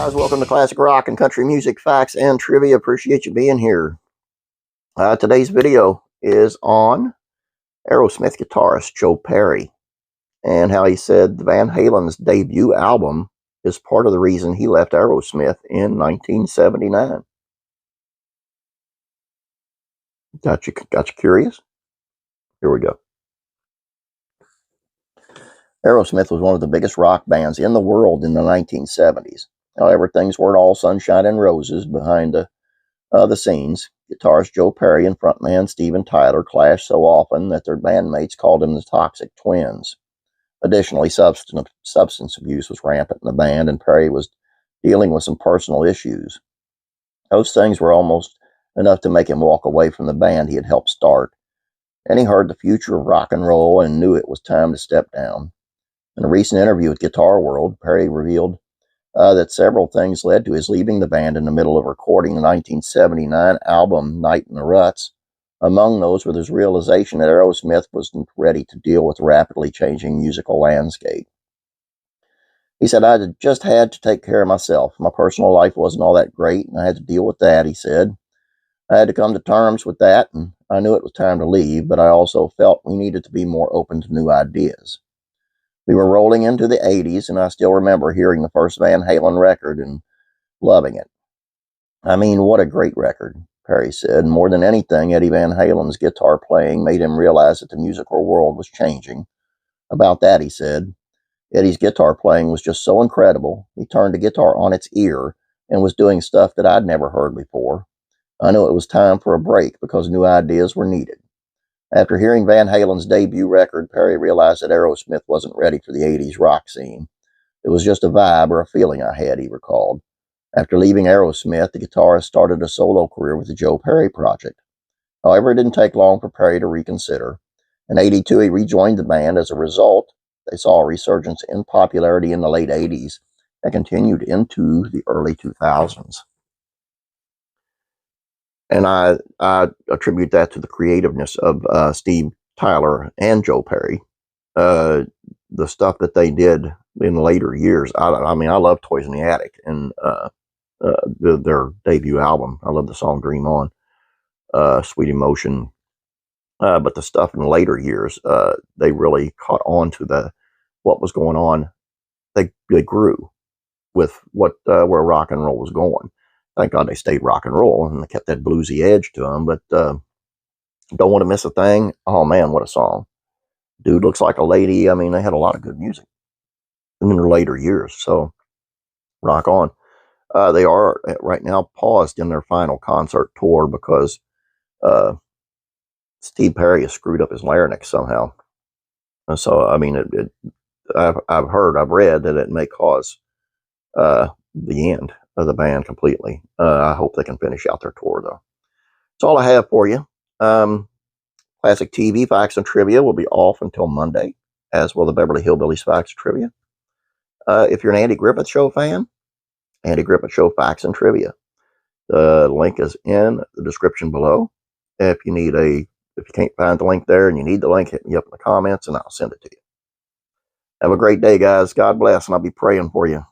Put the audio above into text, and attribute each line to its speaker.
Speaker 1: guys, welcome to Classic Rock and Country Music Facts and Trivia. Appreciate you being here. Today's video is on Aerosmith guitarist Joe Perry and how he said Van Halen's debut album is part of the reason he left Aerosmith in 1979. Got you curious? Here we go. Aerosmith was one of the biggest rock bands in the world in the 1970s. However, things weren't all sunshine and roses behind the scenes. Guitarist Joe Perry and frontman Steven Tyler clashed so often that their bandmates called them the Toxic Twins. Additionally, substance abuse was rampant in the band, and Perry was dealing with some personal issues. Those things were almost enough to make him walk away from the band he had helped start, and he heard the future of rock and roll and knew it was time to step down. In a recent interview with Guitar World, Perry revealed that several things led to his leaving the band in the middle of recording the 1979 album Night in the Ruts. Among those was his realization that Aerosmith wasn't ready to deal with the rapidly changing musical landscape. He said, "I just had to take care of myself. My personal life wasn't all that great, and I had to deal with that," he said. "I had to come to terms with that, and I knew it was time to leave, but I also felt we needed to be more open to new ideas." We were rolling into the 80s, and I still remember hearing the first Van Halen record and loving it. "I mean, what a great record," Perry said. "More than anything, Eddie Van Halen's guitar playing made him realize that the musical world was changing. About that," he said, "Eddie's guitar playing was just so incredible. He turned the guitar on its ear and was doing stuff that I'd never heard before. I knew it was time for a break because new ideas were needed." After hearing Van Halen's debut record, Perry realized that Aerosmith wasn't ready for the 80s rock scene. "It was just a vibe or a feeling I had," he recalled. After leaving Aerosmith, the guitarist started a solo career with the Joe Perry Project. However, it didn't take long for Perry to reconsider. In '82, he rejoined the band. As a result, they saw a resurgence in popularity in the late 80s that continued into the early 2000s. And I attribute that to the creativeness of Steve Tyler and Joe Perry. The stuff that they did in later years. I mean, I love Toys in the Attic and their debut album. I love the song Dream On, Sweet Emotion. But the stuff in later years, they really caught on to what was going on. They grew with where rock and roll was going. Thank God they stayed rock and roll and they kept that bluesy edge to them. But Don't Want to Miss a Thing. Oh man, what a song. Dude Looks Like a Lady. I mean, they had a lot of good music in their later years. So rock on. They are right now paused in their final concert tour because Steve Perry has screwed up his larynx somehow. And so, I mean, I've read that it may cause the end of the band completely. I hope they can finish out their tour, though. That's all I have for you. Classic TV Facts and Trivia will be off until Monday, as will the Beverly Hillbillies Facts and Trivia. If you're an Andy Griffith Show fan, Andy Griffith Show Facts and Trivia. The link is in the description below. If you can't find the link there and you need the link, hit me up in the comments and I'll send it to you. Have a great day, guys. God bless, and I'll be praying for you.